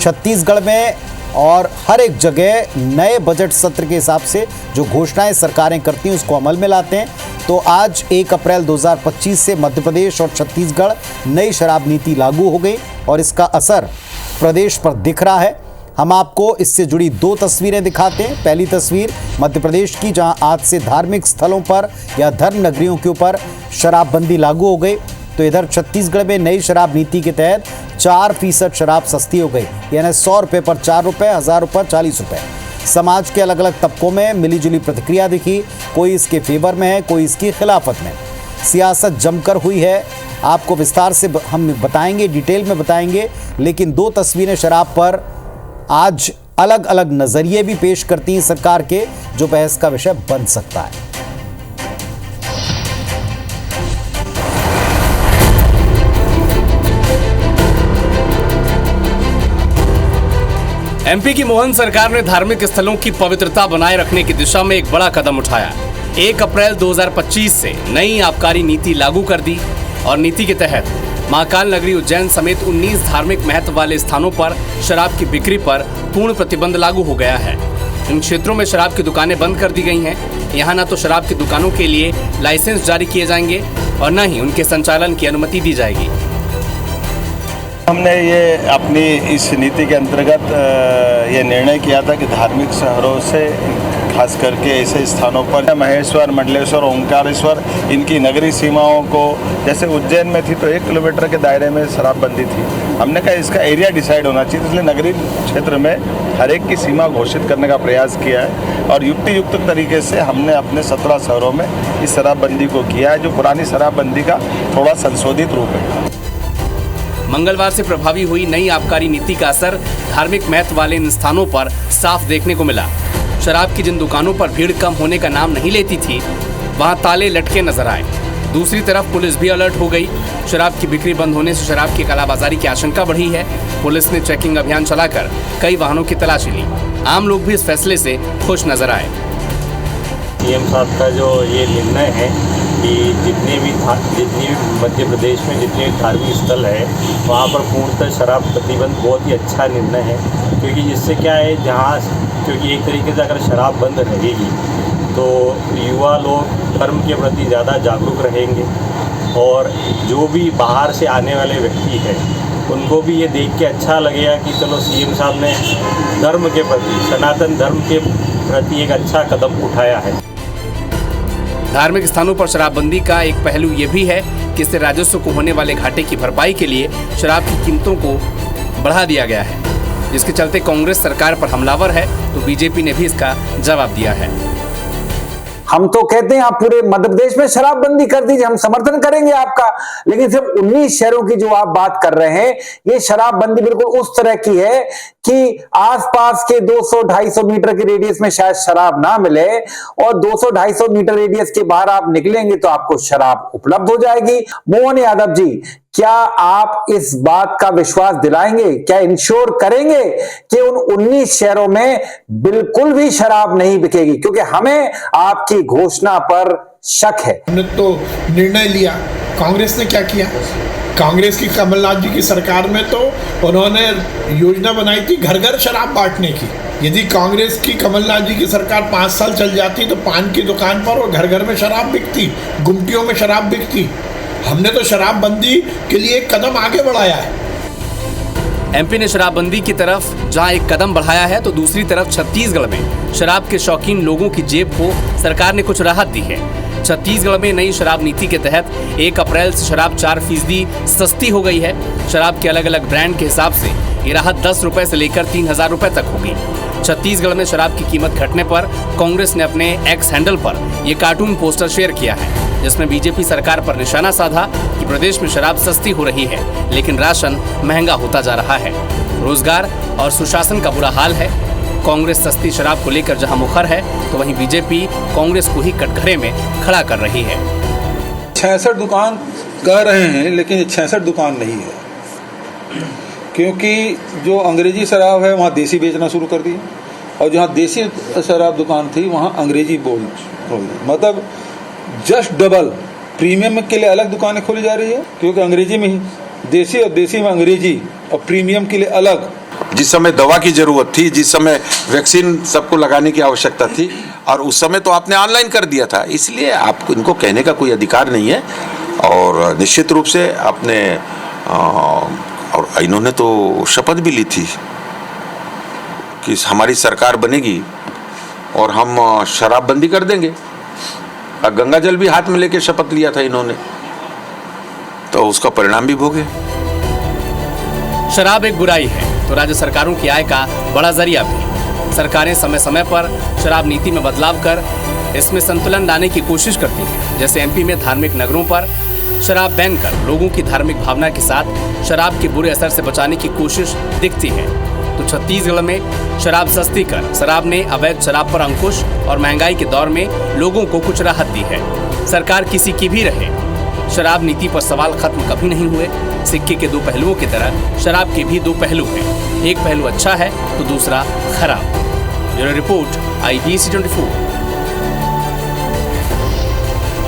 छत्तीसगढ़ में और हर एक जगह नए बजट सत्र के हिसाब से जो घोषणाएं सरकारें करती हैं उसको अमल में लाते हैं। तो आज 1 अप्रैल 2025 से मध्य प्रदेश और छत्तीसगढ़ नई शराब नीति लागू हो गई और इसका असर प्रदेश पर दिख रहा है। हम आपको इससे जुड़ी 2 तस्वीरें दिखाते हैं। पहली तस्वीर मध्य प्रदेश की, जहां आज से धार्मिक स्थलों पर या धर्म नगरियों के ऊपर शराबबंदी लागू हो गई। तो इधर छत्तीसगढ़ में नई शराब नीति के तहत 4% शराब सस्ती हो गई, यानी 100 रुपये पर 4 रुपये, 1000 रुपये 40 रुपये। समाज के अलग अलग तबकों में मिलीजुली प्रतिक्रिया दिखी, कोई इसके फेवर में है, कोई इसकी खिलाफत में। सियासत जमकर हुई है, आपको विस्तार से हम बताएंगे, डिटेल में बताएंगे। लेकिन 2 तस्वीरें शराब पर आज अलग अलग नजरिए भी पेश करती हैं सरकार के, जो बहस का विषय बन सकता है। एमपी की मोहन सरकार ने धार्मिक स्थलों की पवित्रता बनाए रखने की दिशा में एक बड़ा कदम उठाया। 1 अप्रैल 2025 से नई आबकारी नीति लागू कर दी और नीति के तहत महाकाल नगरी उज्जैन समेत 19 धार्मिक महत्व वाले स्थानों पर शराब की बिक्री पर पूर्ण प्रतिबंध लागू हो गया है। इन क्षेत्रों में शराब की दुकानें बंद कर दी गई हैं। यहाँ न तो शराब की दुकानों के लिए लाइसेंस जारी किए जाएंगे और न ही उनके संचालन की अनुमति दी जाएगी। हमने ये अपनी इस नीति के अंतर्गत ये निर्णय किया था कि धार्मिक शहरों से खास करके ऐसे स्थानों पर महेश्वर, मंडलेश्वर, ओंकारेश्वर, इनकी नगरी सीमाओं को, जैसे उज्जैन में थी तो 1 किलोमीटर के दायरे में शराबबंदी थी। हमने कहा इसका एरिया डिसाइड होना चाहिए, इसलिए नगरीय क्षेत्र में हर एक की सीमा घोषित करने का प्रयास किया है और युक्ति युक्त तरीके से हमने अपने 17 शहरों में इस शराबबंदी को किया है, जो पुरानी शराबबंदी का थोड़ा संशोधित रूप है। मंगलवार से प्रभावी हुई नई आबकारी नीति का असर धार्मिक महत्व वाले इन स्थानों पर साफ देखने को मिला। शराब की जिन दुकानों पर भीड़ कम होने का नाम नहीं लेती थी, वहां ताले लटके नजर आए। दूसरी तरफ पुलिस भी अलर्ट हो गई। शराब की बिक्री बंद होने से शराब की कालाबाजारी की आशंका बढ़ी है। पुलिस ने चेकिंग अभियान चलाकर कई वाहनों की तलाशी ली। आम लोग भी इस फैसले से खुश नजर आए। सीएम साहब का जो ये निर्णय है कि जितनी भी मध्य प्रदेश में जितने धार्मिक स्थल है वहाँ पर पूर्णतः शराब प्रतिबंध बहुत ही अच्छा निर्णय है, क्योंकि जिससे क्या है क्योंकि एक तरीके से अगर शराब बंद रहेगी तो युवा लोग धर्म के प्रति ज़्यादा जागरूक रहेंगे और जो भी बाहर से आने वाले व्यक्ति हैं उनको भी ये देख के अच्छा लगेगा कि चलो सीएम साहब ने धर्म के प्रति, सनातन धर्म के प्रति एक अच्छा कदम उठाया है। धार्मिक स्थानों पर शराबबंदी का एक पहलू ये भी है कि इससे राजस्व को होने वाले घाटे की भरपाई के लिए शराब की कीमतों को बढ़ा दिया गया है, जिसके चलते कांग्रेस सरकार पर हमलावर है तो बीजेपी ने भी इसका जवाब दिया है। हम तो कहते हैं आप पूरे मध्य प्रदेश में शराबबंदी कर दीजिए, हम समर्थन करेंगे आपका, लेकिन सिर्फ 19 शहरों की जो आप बात कर रहे हैं, ये शराबबंदी बिल्कुल उस तरह की है कि आसपास के 200-250 मीटर के रेडियस में शायद शराब ना मिले और 200-250 मीटर रेडियस के बाहर आप निकलेंगे तो आपको शराब उपलब्ध हो जाएगी। मोहन यादव जी, क्या आप इस बात का विश्वास दिलाएंगे, क्या इंश्योर करेंगे कि उन 19 शहरों में बिल्कुल भी शराब नहीं बिकेगी? क्योंकि हमें आपकी घोषणा पर शक है। हमने तो निर्णय लिया, कांग्रेस ने क्या किया? कांग्रेस की कमलनाथ जी की सरकार में तो उन्होंने योजना बनाई थी घर घर शराब बांटने की। यदि कांग्रेस की कमलनाथ जी की सरकार 5 साल चल जाती तो पान की दुकान पर और घर घर में शराब बिकती, गुमटियों में शराब बिकती। हमने तो शराबबंदी के लिए एक कदम आगे बढ़ाया है। एमपी ने शराबबंदी की तरफ जहां एक कदम बढ़ाया है तो दूसरी तरफ छत्तीसगढ़ में शराब के शौकीन लोगों की जेब को सरकार ने कुछ राहत दी है। छत्तीसगढ़ में नई शराब नीति के तहत 1 अप्रैल से शराब 4% सस्ती हो गई है। शराब के अलग अलग ब्रांड के हिसाब से ये राहत 10 रुपए से लेकर 3000 रुपए तक होगी। छत्तीसगढ़ में शराब की कीमत घटने पर कांग्रेस ने अपने एक्स हैंडल पर यह कार्टून पोस्टर शेयर किया है, जिसमें बीजेपी सरकार पर निशाना साधा कि प्रदेश में शराब सस्ती हो रही है लेकिन राशन महंगा होता जा रहा है। रोजगार और सुशासन का बुरा हाल है। कांग्रेस सस्ती शराब को लेकर जहां मुखर है तो वहीं बीजेपी कांग्रेस को ही कटघरे में खड़ा कर रही है। 66 दुकान कह रहे हैं लेकिन ये 66 दुकान नहीं है, क्योंकि जो अंग्रेजी शराब है वहाँ देसी बेचना शुरू कर दी और जहाँ देसी शराब दुकान थी वहाँ अंग्रेजी बोल हो गई। मतलब जस्ट डबल प्रीमियम के लिए अलग दुकानें खोली जा रही है, क्योंकि अंग्रेजी में ही देसी और देसी में अंग्रेजी और प्रीमियम के लिए अलग। जिस समय दवा की ज़रूरत थी, जिस समय वैक्सीन सबको लगाने की आवश्यकता थी, और उस समय तो आपने ऑनलाइन कर दिया था। इसलिए आपको इनको कहने का कोई अधिकार नहीं है। और निश्चित रूप से आपने और इन्होंने तो शपथ भी ली थी कि हमारी सरकार बनेगी और हम शराबबंदी कर देंगे। और गंगा जल भी हाथ में लेके शपथ लिया था इन्होंने, तो उसका परिणाम भी भोगे। शराब एक बुराई है तो राज्य सरकारों की आय का बड़ा जरिया भी। सरकारें समय समय पर शराब नीति में बदलाव कर इसमें संतुलन लाने की कोशिश करती हैं। जैसे एमपी में धार्मिक नगरों पर शराब बैन कर लोगों की धार्मिक भावना के साथ शराब के बुरे असर से बचाने की कोशिश दिखती है। तो छत्तीसगढ़ में शराब सस्ती कर शराब ने अवैध शराब पर अंकुश और महंगाई के दौर में लोगों को कुछ राहत दी है। सरकार किसी की भी रहे, शराब नीति पर सवाल खत्म कभी नहीं हुए। सिक्के के दो पहलुओं की तरह शराब के भी दो पहलू हैं। एक पहलू अच्छा है तो दूसरा खराब। Bureau report, IBC 24।